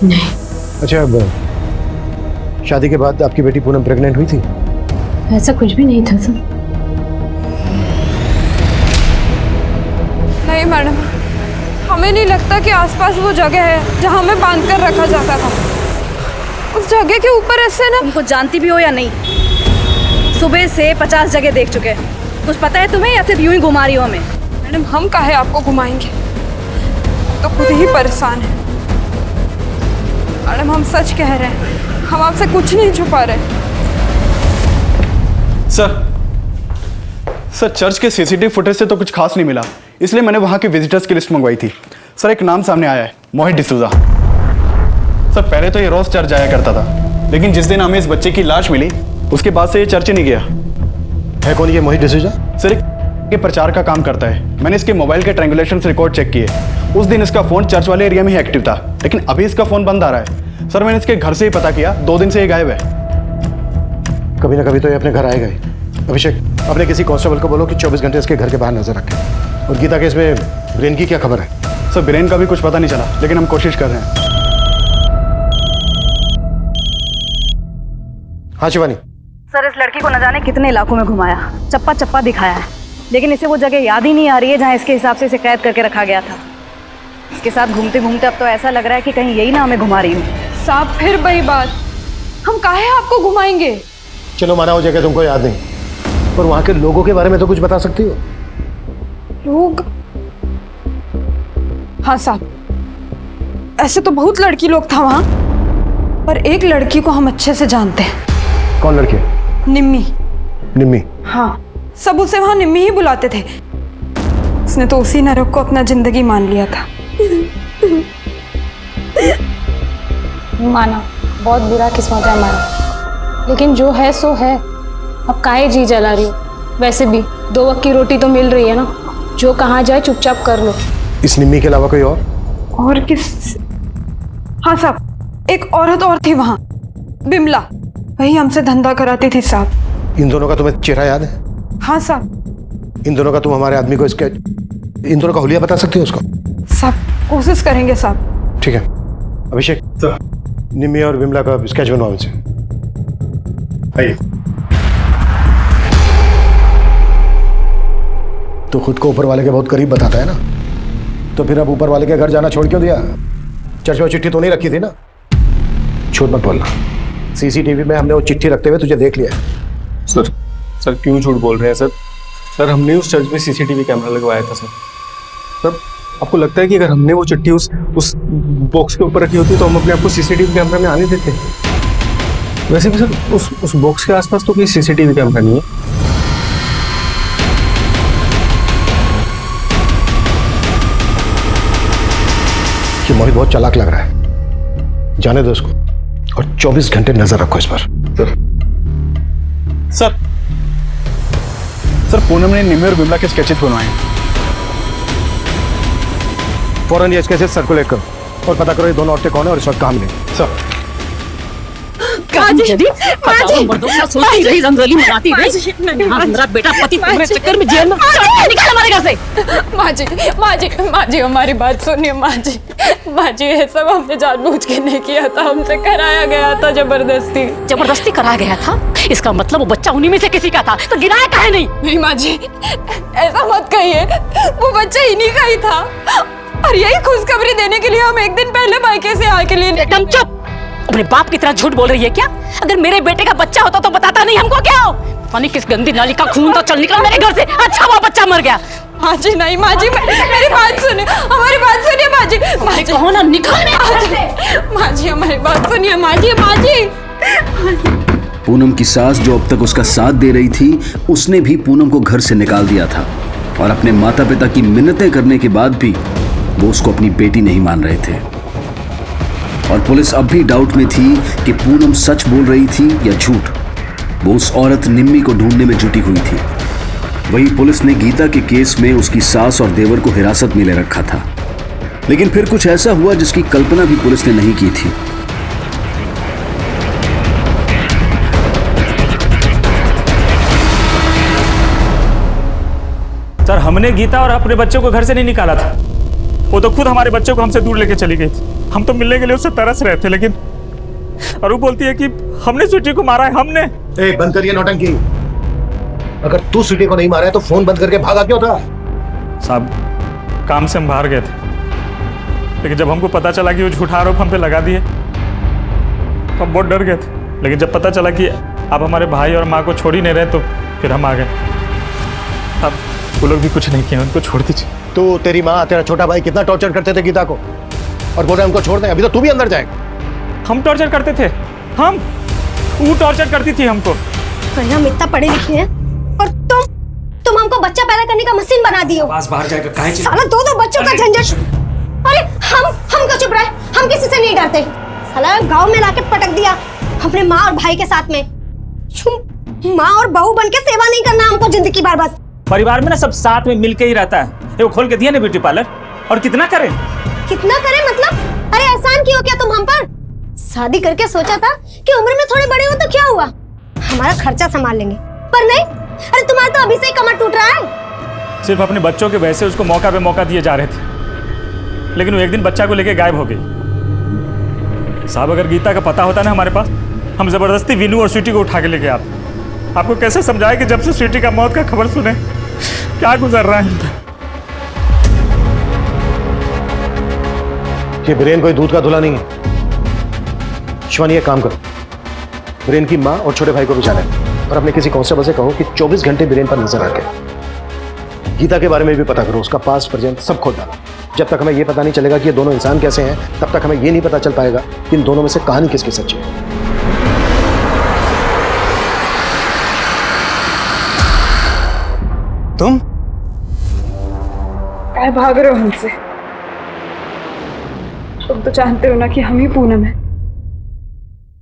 [SPEAKER 11] नहीं।
[SPEAKER 6] अच्छा, अब शादी के बाद आपकी बेटी पूनम प्रेग्नेंट हुई थी?
[SPEAKER 11] ऐसा कुछ भी नहीं था सर।
[SPEAKER 1] नहीं मैडम, हमें नहीं लगता कि आसपास वो जगह है जहाँ हमें बांध कर रखा जाता था। उस जगह के ऊपर ऐसे ना।
[SPEAKER 7] तुमको जानती भी हो या नहीं, सुबह से 50 जगह देख चुके हैं। कुछ पता है तुम्हें या सिर्फ यूं ही घुमा रही हो हमें?
[SPEAKER 1] मैडम, हम काहे आपको घुमाएंगे, तो खुद ही परेशान है। मैडम, हम सच कह रहे हैं, हम आपसे कुछ नहीं छुपा रहे।
[SPEAKER 8] सर, चर्च के सीसीटीवी फुटेज से तो कुछ खास नहीं मिला, इसलिए मैंने वहां के विजिटर्स की लिस्ट मंगवाई थी। सर, एक नाम सामने आया है, मोहित डिसूजा। सर, पहले तो ये रोज चर्च जाया करता था, लेकिन जिस दिन हमें इस बच्चे की लाश मिली उसके बाद से ये चर्च ही नहीं गया।
[SPEAKER 6] है कौन ये मोहित डिसूजा?
[SPEAKER 8] सर, के प्रचार का काम करता है। मैंने इसके मोबाइल के ट्रायंगुलेशन रिकॉर्ड चेक किए। उस दिन इसका फोन चर्च वाले एरिया में ही एक्टिव था, लेकिन अभी इसका फोन बंद आ रहा है। सर, मैंने इसके घर से ही पता किया, 2 दिन से ये गायब है।
[SPEAKER 6] कभी ना कभी तो ये अपने घर आएगा ही। अभिषेक, अपने किसी कांस्टेबल को बोलो कि 24 घंटे इसके घर के बाहर नजर रखें। और गीता केस में ब्रेन की क्या खबर है?
[SPEAKER 8] सर, ब्रेन का भी कुछ पता नहीं चला, लेकिन हम कोशिश कर रहे हैं।
[SPEAKER 6] हाँ शिवानी।
[SPEAKER 7] सर, इस लड़की को न जाने कितने इलाकों में घुमाया, चप्पा चप्पा दिखाया है, लेकिन इसे वो जगह याद ही नहीं आ रही है जहाँ इसके हिसाब से इसे कैद करके रखा गया था। इसके साथ घूमते घूमते अब तो ऐसा लग रहा है कि कहीं यही ना हमें घुमा रही हूँ।
[SPEAKER 1] साहब, फिर वही बात, हम काहे आपको घुमाएंगे?
[SPEAKER 6] चलो माना वो जगह तुमको याद नहीं, पर वहां के लोगों के बारे में तो कुछ बता सकती हो?
[SPEAKER 1] लोग? हाँ साहब, ऐसे तो बहुत लड़की लोग था वहां, पर एक लड़की को हम अच्छे से जानते हैं।
[SPEAKER 6] कौन लड़की?
[SPEAKER 1] निम्मी।
[SPEAKER 6] निम्मी?
[SPEAKER 1] हाँ, सब उसे वहां निम्मी ही बुलाते थे। उसने तो उसी नरक को अपना जिंदगी मान लिया था।
[SPEAKER 14] माना बहुत बुरा किस्मत है हमारा, लेकिन जो है सो है। अब काहे जी जला रही हो? वैसे भी 2 वक्त की रोटी तो मिल रही है ना, जो कहाँ जाए चुपचाप कर लो।
[SPEAKER 6] इस निम्मी के अलावा कोई
[SPEAKER 1] और किस? हाँ साहब, एक औरत और थी वहां, बिमला, वही हमसे धंधा कराती थी साहब।
[SPEAKER 6] इन दोनों का तुम्हें चेहरा याद है?
[SPEAKER 1] हाँ साहब।
[SPEAKER 6] इन दोनों का तुम हमारे आदमी को इन दोनों का हुलिया बता सकती हो उसको?
[SPEAKER 1] साहब, कोशिश करेंगे साहब।
[SPEAKER 6] ठीक है। अभिषेक, निम्मी और बिमला का स्केच बनवाओ इनसे। आइए। तो खुद को ऊपर वाले के बहुत करीब बताता है ना, तो फिर अब ऊपर वाले के घर जाना छोड़ क्यों दिया? चर्च में चिट्ठी तो नहीं रखी थी ना? झूठ मत बोलना, सीसीटीवी में हमने वो चिट्ठी रखते हुए तुझे देख लिया है।
[SPEAKER 8] सर क्यों झूठ बोल रहे हैं सर? हमने उस चर्च में सीसीटीवी कैमरा लगवाया था सर। आपको लगता है कि अगर हमने वो चिट्ठी उस बॉक्स के ऊपर रखी होती तो हम अपने आप को सीसीटीवी कैमरा में आने देते? वैसे भी सर उस बॉक्स के आसपास तो कोई सीसीटीवी कैमरा नहीं है।
[SPEAKER 6] ये मोहित बहुत चालाक लग रहा है, जाने दो उसको और 24 घंटे नजर रखो इस पर।
[SPEAKER 8] सर पूनम ने निम्मी और बिमला के स्केचेस बनवाए हैं।
[SPEAKER 6] फौरन ये स्केचेस सर्कुलेट करो और पता करो ये दोनों औरतें कौन है और इस वक्त कहाँ मिलेंगी।
[SPEAKER 8] सर
[SPEAKER 2] सोचती रही, रंगोली मनाती रही। हमारा बेटा पति तुम्हारे चक्कर में जेल में निकाल हमारे घर से।
[SPEAKER 1] माँ जी हमारी बात सुनिए माँ जी ये सब हमने जानबूझ के नहीं किया था, हमसे कराया गया था
[SPEAKER 2] जबरदस्ती कराया गया था। इसका मतलब वो बच्चा उन्हीं में से किसी का था, तो गिराया काहे नहीं?
[SPEAKER 1] माँ जी ऐसा मत कहिए, वो बच्चा इन्हीं का ही था और यही खुशखबरी देने के लिए हम एक दिन पहले मायके से आके लिए।
[SPEAKER 2] एकदम चुप। अपने बाप की तरह झूठ बोल रही है क्या? अगर मेरे बेटे का बच्चा होता तो बताता नहीं हमको क्या हो? पानी किस गंदी नाली का खून तो चल निकला मेरे घर से। अच्छा वो बच्चा मर गया।
[SPEAKER 1] माँ जी नहीं, माँ जी मेरी बात सुनिए, हमारी बात सुनिए माँ जी। माँ जी
[SPEAKER 2] कहो ना निकल
[SPEAKER 1] माँ जी हमारी बात सुनिए माँ जी।
[SPEAKER 3] पूनम की सास जो अब तक उसका साथ दे रही थी, उसने भी पूनम को घर से निकाल दिया था और अपने माता पिता की मिन्नतें करने के बाद भी वो उसको अपनी बेटी नहीं मान रहे थे। और पुलिस अब भी डाउट में थी कि पूनम सच बोल रही थी या झूठ। वो उस औरत निम्मी को ढूंढने में जुटी हुई थी। वही पुलिस ने गीता के केस में उसकी सास और देवर को हिरासत में ले रखा था। लेकिन फिर कुछ ऐसा हुआ जिसकी कल्पना भी पुलिस ने नहीं की थी।
[SPEAKER 13] सर हमने गीता और अपने बच्चों को घर से नहीं निकाला था, वो तो खुद हमारे बच्चों को हमसे दूर लेके चली गई थी। हम तो मिलने के लिए उससे तरस रहे थे, लेकिन और वो बोलती है कि हमने स्वीटी को मारा है। हमने
[SPEAKER 6] बंद करिए नौटंकी। अगर तू स्वीटी को नहीं मारा है तो फोन बंद करके भागा क्यों था?
[SPEAKER 13] साहब काम से हम बाहर गए थे, लेकिन जब हमको पता चला कि वो झूठा आरोप हम पे लगा दिए तो हम बहुत डर गए थे। लेकिन जब पता चला कि आप हमारे भाई और माँ को छोड़ ही नहीं रहे तो फिर हम आ गए। अब वो लोग भी कुछ नहीं किए, उनको छोड़ दीजिए।
[SPEAKER 6] तो तेरी माँ तेरा छोटा भाई कितना टॉर्चर करते थे गीता को और बोल रहे उनको छोड़ दे। अभी तो तू भी अंदर जाएगा।
[SPEAKER 13] हम टॉर्चर करते थे? वो टॉर्चर करती थी हमको।
[SPEAKER 11] हम इतना पढ़े लिखे हैं और तुम हमको बच्चा पैदा करने का मशीन बना दिए हो।
[SPEAKER 13] बाहर जाएगा काहे?
[SPEAKER 11] साला दो बच्चों का झंझट। अरे हम चुप रहे, हम किसी से नहीं डरते। साला गांव में लाके पटक दिया अपने माँ और भाई के साथ में। माँ और बहू बन के सेवा नहीं करना हमको जिंदगी भर। बस
[SPEAKER 13] परिवार में ना सब साथ में मिलके ही रहता है। वो खोल के दिया ना ब्यूटी पार्लर, और कितना करें
[SPEAKER 11] मतलब? अरे एहसान क्यों किया तुम हम पर? शादी करके सोचा था कि उम्र में थोड़े बड़े हो तो क्या हुआ, हमारा खर्चा संभाल लेंगे, पर नहीं। अरे तुम्हारा तो अभी से ही कमर टूट रहा है।
[SPEAKER 13] सिर्फ अपने बच्चों के वैसे उसको मौका पे मौका दिए जा रहे थे, लेकिन वो एक दिन बच्चा को लेके गायब हो गई। साहब अगर गीता का पता होता ना हमारे पास, हम जबरदस्ती विनू और स्वीटी को उठा के लेके आते। आपको कैसे समझाए कि जब से स्वीटी का मौत का खबर सुने क्या गुजर रहा है।
[SPEAKER 6] कि बीरेन कोई दूध का धुला नहीं है। शिवानी एक काम करो, बीरेन की माँ और छोटे भाई को बिछा ले और अपने किसी कांस्टेबल से कहो कि 24 घंटे बीरेन पर नजर रखे। गीता के बारे में भी पता करो, उसका पास्ट प्रेजेंट सब खोज डालो। जब तक हमें यह पता नहीं चलेगा कि ये दोनों इंसान कैसे हैं, तब तक हमें यह नहीं पता चल पाएगा कि इन दोनों में से कहानी किसकी सच्ची है।
[SPEAKER 8] तुम
[SPEAKER 1] क्या भाग रहे हो हमसे? तुम तो जानते हो ना कि हम ही पूनम है।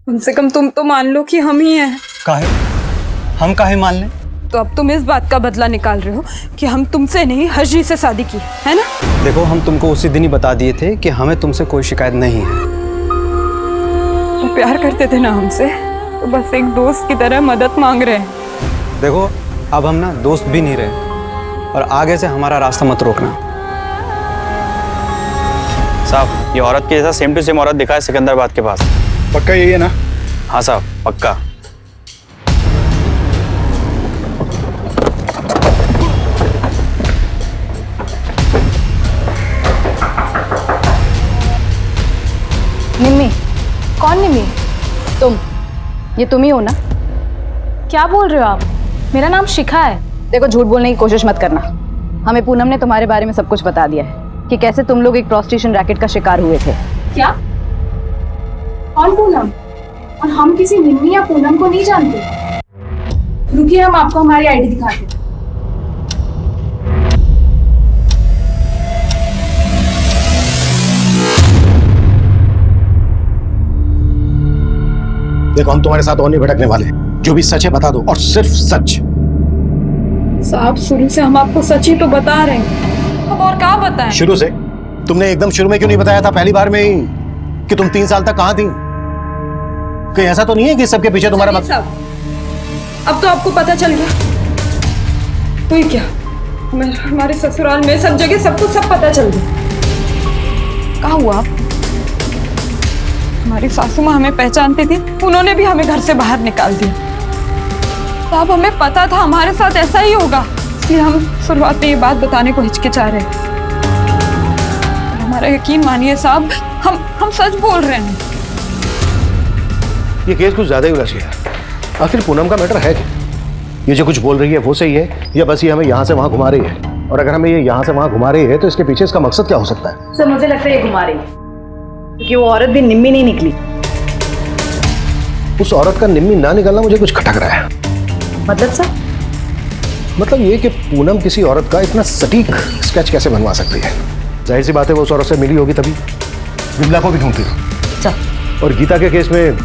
[SPEAKER 1] कम से कम तुम तो मान लो कि हम ही हैं।
[SPEAKER 8] काहे? हम काहे मान लें?
[SPEAKER 1] तो अब तुम इस बात का बदला निकाल रहे हो कि हम तुमसे नहीं हर्षी से शादी की है ना?
[SPEAKER 8] देखो हम तुमको उसी दिन ही बता दिए थे कि हमें तुमसे कोई शिकायत नहीं है।
[SPEAKER 1] तो प्यार करते थे ना हमसे, तो बस एक दोस्त की तरह मदद मांग रहे हैं।
[SPEAKER 8] देखो अब हम ना दोस्त भी नहीं रहे, और आगे से हमारा रास्ता मत रोकना।
[SPEAKER 12] साहब ये औरत के जैसा सेम टू सेम औरत दिखा है सिकंदराबाद के पास।
[SPEAKER 8] पक्का यही है ना?
[SPEAKER 12] हाँ साहब पक्का।
[SPEAKER 7] निम्मी? कौन निम्मी? तुम, ये तुम ही हो ना?
[SPEAKER 14] क्या बोल रहे हो आप? मेरा नाम शिखा है।
[SPEAKER 7] देखो झूठ बोलने की कोशिश मत करना। हमें पूनम ने तुम्हारे बारे में सब कुछ बता दिया है कि कैसे तुम लोग एक प्रोस्टिट्यूशन रैकेट का शिकार हुए थे।
[SPEAKER 14] क्या? कौन पूनम? और हम किसी निम्मी या पूनम को नहीं जानते। रुकिए हम आपको हमारी आईडी दिखाते हैं।
[SPEAKER 6] देखो हम तुम्हारे साथ और नहीं भटकने वाले। जो भी सच है बता दो, और सिर्फ सच।
[SPEAKER 1] साहब शुरू से हम आपको सच ही तो बता रहे हैं, अब और क्या बताएं?
[SPEAKER 6] शुरू से? तुमने एकदम शुरू में क्यों नहीं बताया था पहली बार में ही कि तुम 3 साल तक कहां थी? कहीं ऐसा तो नहीं है कि सबके पीछे तुम्हारा
[SPEAKER 1] चलिए साहब, अब तो आपको पता चल गया। तो क्या हमारे ससुराल में सब जगह सबको सब पता चल गया। कहाँ हुआ आप? हमारी सासू माँ हमें पहचानती थी, उन्होंने भी हमें घर से बाहर निकाल दिया। तो अब हमें पता था हमारे साथ ऐसा ही होगा, इसलिए हम शुरुआत में ये बात बताने को हिचकिचा रहे। हमारा यकीन मानिए साहब, हम सच बोल रहे हैं।
[SPEAKER 6] ये केस कुछ ज्यादा ही उलझ गया। आखिर पूनम का मैटर है क्या? ये जो कुछ बोल रही है वो सही है या बस ये हमें यहाँ से वहाँ घुमा रही है? और अगर हमें ये यहाँ से वहाँ घुमा रही है तो इसके पीछे इसका मकसद क्या हो सकता है?
[SPEAKER 7] सर मुझे लगता है ये घुमा रही है, क्योंकि वो औरत भी निम्मी नहीं निकली।
[SPEAKER 6] उस औरत का निम्मी ना निकलना मुझे कुछ खटक रहा है।
[SPEAKER 7] मतलब सर?
[SPEAKER 6] मतलब ये कि पूनम किसी औरत का इतना सटीक स्केच कैसे बनवा सकती है? जाहिर सी बात है वो उस औरत से मिली होगी, तभी विमला को भी ढूंढती हो। और गीता के केस में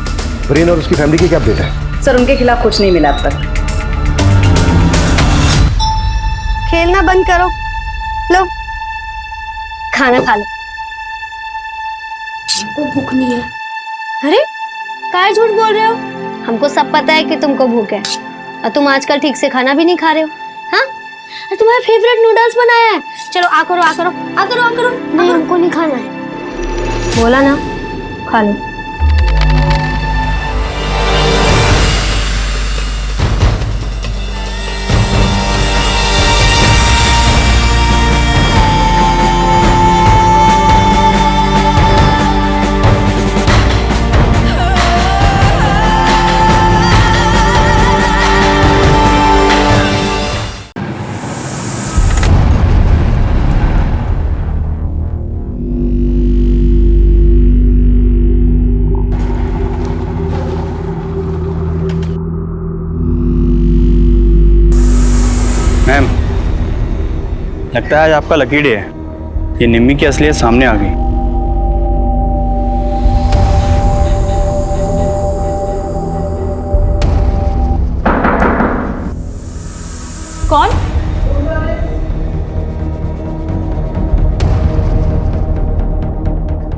[SPEAKER 6] ब्रेन और उसकी फैमिली की क्या अपडेट है?
[SPEAKER 7] सर उनके खिलाफ कुछ नहीं मिला अब तक।
[SPEAKER 11] खेलना बंद करो, लो खाना खा लो।
[SPEAKER 9] को भूख नहीं है।
[SPEAKER 11] अरे काय झूठ बोल रहे हो? हमको सब पता है कि तुमको भूख है और तुम आजकल ठीक से खाना भी नहीं खा रहे हो। हाँ, तुम्हारा फेवरेट नूडल्स बनाया है। चलो आ करो आ करो आ करो आ करो। नहीं हमको नहीं खाना है, बोला ना, खा लो।
[SPEAKER 8] मैम, लगता है आज आपका लकी डे है। ये निम्मी की असलियत सामने आ गई।
[SPEAKER 10] कौन?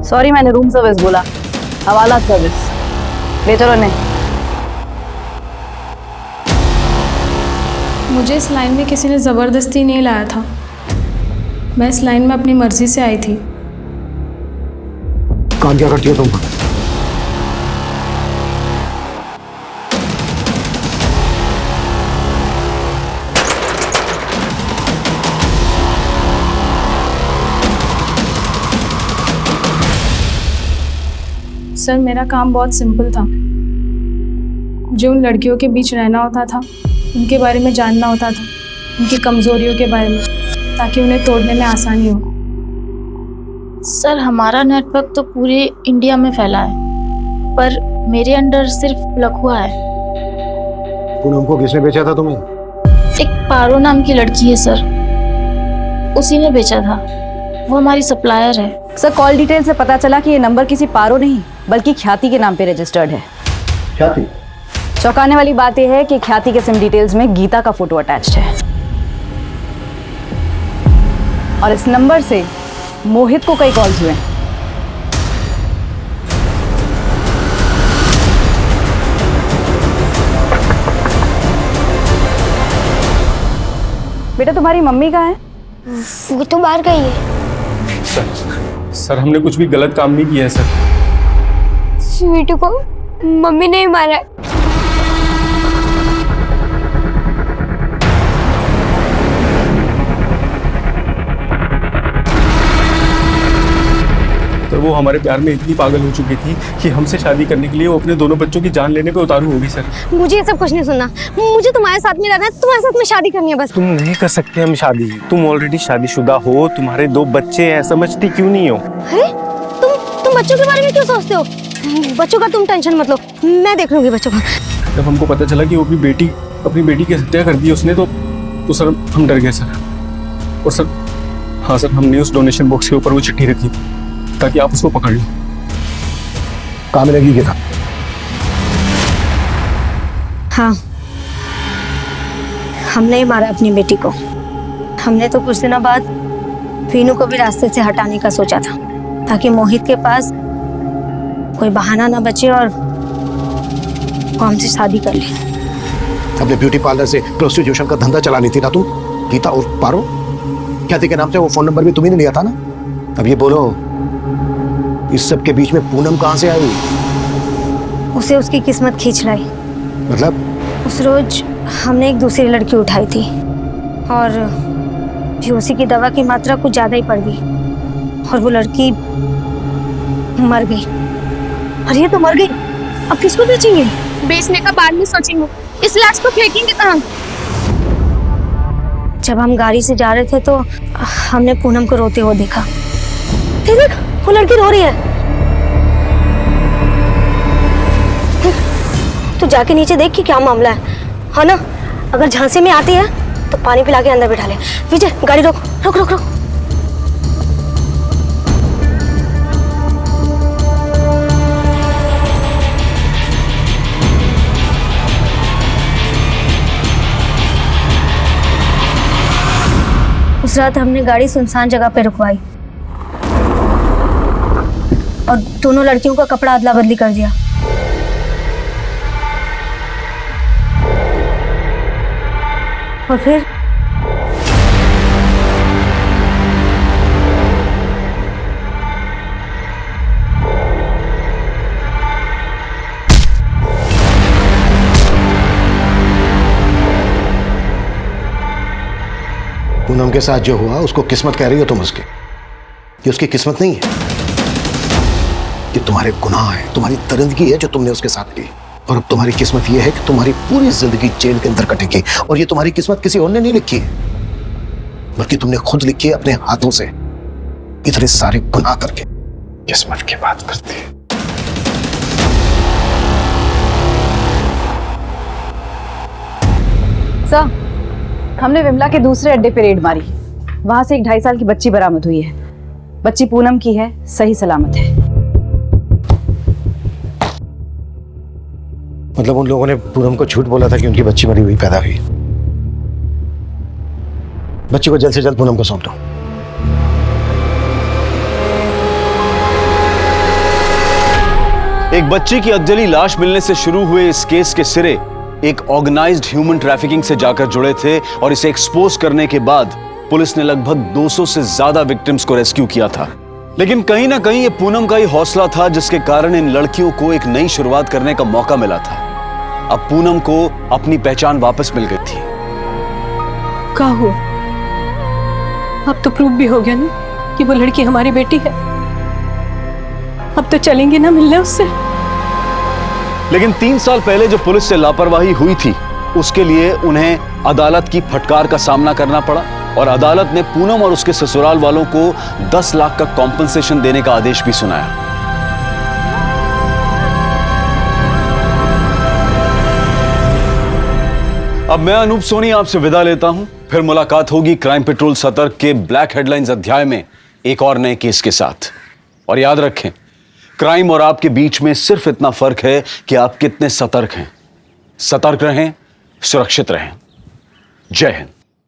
[SPEAKER 7] सॉरी मैंने रूम सर्विस बोला, हवाला सर्विस। ले चलो। नहीं,
[SPEAKER 14] मुझे इस लाइन में किसी ने ज़बरदस्ती नहीं लाया था। मैं इस लाइन में अपनी मर्जी से आई थी।
[SPEAKER 6] काम क्या करती हो तुम?
[SPEAKER 14] सर मेरा काम बहुत सिंपल था। मुझे उन लड़कियों के बीच रहना होता था, उनके बारे में जानना होता था, उनकी कमजोरियों के बारे में, ताकि उन्हें तोड़ने में आसानी हो।
[SPEAKER 2] सर हमारा नेटवर्क तो पूरे इंडिया में फैला है, पर मेरे अंडर सिर्फ प्लग हुआ है।
[SPEAKER 6] पूनम को किसने बेचा था तुम्हें?
[SPEAKER 2] एक पारो नाम की लड़की है सर, उसी ने बेचा था। वो हमारी सप्लायर है।
[SPEAKER 7] सर कॉल डिटेल से पता चला कि ये नंबर किसी पारो नहीं बल्कि ख्याति के नाम पे रजिस्टर्ड है।
[SPEAKER 6] ख्याति?
[SPEAKER 7] चौंकाने वाली बात यह है कि ख्याति के सिम डिटेल्स में गीता का फोटो अटैच्ड है और इस नंबर से मोहित को कई कॉल्स हुए। बेटा तुम्हारी मम्मी कहाँ है?
[SPEAKER 11] वो तो बाहर गई है।
[SPEAKER 13] सर हमने कुछ भी गलत काम नहीं किया है सर।
[SPEAKER 11] स्वीटू को मम्मी ने ही मारा है।
[SPEAKER 13] तो वो हमारे प्यार में इतनी पागल हो चुकी थी कि हमसे शादी करने के लिए वो अपने दोनों बच्चों की जान लेने पे उतारू होगी सर।
[SPEAKER 11] मुझे ये सब कुछ नहीं सुनना, मुझे तुम्हारे साथ में रहना है, तुम्हारे साथ में शादी करनी है बस।
[SPEAKER 12] तुम नहीं कर सकते हम शादी। तुम ऑलरेडी शादीशुदा हो, तुम्हारे 2 बच्चे हैं, समझती क्यों नहीं हो?
[SPEAKER 11] अरे तुम बच्चों के बारे में क्यों सोचते हो? बच्चों का तुम टेंशन मत लो, मैं देख लूंगी बच्चों का।
[SPEAKER 13] जब हमको पता चला कि वो अपनी बेटी की हत्या कर दी उसने, तो सर हम डर गए सर। और सर हाँ सर, हमने उस डोनेशन बॉक्स के ऊपर वो चिट्ठी रखी ताकि आप उसको पकड़ लो।
[SPEAKER 6] काम लगी क्या था?
[SPEAKER 11] हाँ, हमने ही मारा अपनी बेटी को। हमने तो कुछ दिनों बाद वीनू को भी रास्ते से हटाने का सोचा था, ताकि मोहित के पास कोई बहाना ना बचे और वो हमसे शादी कर ले।
[SPEAKER 6] अपने ब्यूटी पार्लर से प्रोस्टिट्यूशन का धंधा चलानी थी ना तुम, गीता और पारो क्या थी के नाम से, वो फोन नंबर भी तुम्ही ने लिया था ना। अब ये बोलो, इस सब के बीच में पूनम कहाँ से आई?
[SPEAKER 11] उसे उसकी किस्मत खींच लाई।
[SPEAKER 6] मतलब?
[SPEAKER 11] उस रोज हमने एक दूसरी लड़की उठाई थी और उसी की दवा की मात्रा कुछ ज्यादा ही पड़ गई और वो लड़की मर गई।
[SPEAKER 15] अरे ये तो मर गई, अब किसको बेचेंगे?
[SPEAKER 14] बेचने का बाद में सोचेंगे, इस लाश को फेंकेंगे कहाँ?
[SPEAKER 11] जब हम गाड़ी से जा रहे थे तो हमने पूनम को रोते हुए देखा।
[SPEAKER 15] देख, वो लड़की रो रही है। तू जाके नीचे देख कि क्या मामला है ना? अगर झांसे में आती है तो पानी पिला के अंदर बिठा ले। विजय, गाड़ी रोक रोक रोक रोक।
[SPEAKER 11] उस रात हमने गाड़ी सुनसान जगह पे रुकवाई और दोनों लड़कियों का कपड़ा अदला बदली कर दिया। और फिर
[SPEAKER 6] पूनम के साथ जो हुआ उसको किस्मत कह रही हो तुम उसकी? ये उसकी किस्मत नहीं है, ये तुम्हारे गुनाह है, तुम्हारी दरिंदगी है जो तुमने उसके साथ की। और अब तुम्हारी किस्मत ये है कि तुम्हारी पूरी जिंदगी जेल के अंदर कटेगी। और ये तुम्हारी किस्मत किसी और ने नहीं लिखी है, बल्कि तुमने खुद लिखी है अपने हाथों से, इतने सारे गुनाह करके। किस्मत की बात करती है।
[SPEAKER 7] सर, हमने विमला के दूसरे अड्डे पे रेड मारी। वहां से एक 2.5 साल की बच्ची बरामद हुई है। बच्ची पूनम की है, सही सलामत है।
[SPEAKER 6] मतलब उन लोगों ने पूनम को झूठ बोला था कि उनकी बच्ची मरी हुई पैदा हुई। बच्ची को जल्द से जल्द पूनम को सौंप दो।
[SPEAKER 3] एक बच्ची की अधजली लाश मिलने से शुरू हुए इस केस के सिरे एक ऑर्गेनाइज्ड ह्यूमन ट्रैफिकिंग से जाकर जुड़े थे और इसे एक्सपोज करने के बाद पुलिस ने लगभग 200 से ज्यादा विक्टिम्स को रेस्क्यू किया था। लेकिन कहीं ना कहीं ये पूनम का ही हौसला था जिसके कारण इन लड़कियों को एक नई शुरुआत करने का मौका मिला था। अब पूनम को अपनी पहचान वापस मिल गई थी।
[SPEAKER 15] क्या हुआ? अब तो प्रूव भी हो गया ना कि वो लड़की हमारी बेटी है। अब तो चलेंगे ना मिलने उससे।
[SPEAKER 3] लेकिन 3 साल पहले जो पुलिस से लापरवाही हुई थी उसके लिए उन्हें अदालत की फटकार का सामना करना पड़ा और अदालत ने पूनम और उसके ससुराल वालों को 10 लाख का कॉम्पनसेशन देने का आदेश भी सुनाया। अब मैं अनूप सोनी आपसे विदा लेता हूं। फिर मुलाकात होगी क्राइम पेट्रोल सतर्क के ब्लैक हेडलाइंस अध्याय में एक और नए केस के साथ। और याद रखें, क्राइम और आपके बीच में सिर्फ इतना फर्क है कि आप कितने सतर्क हैं। सतर्क रहें, सुरक्षित रहें। जय हिंद।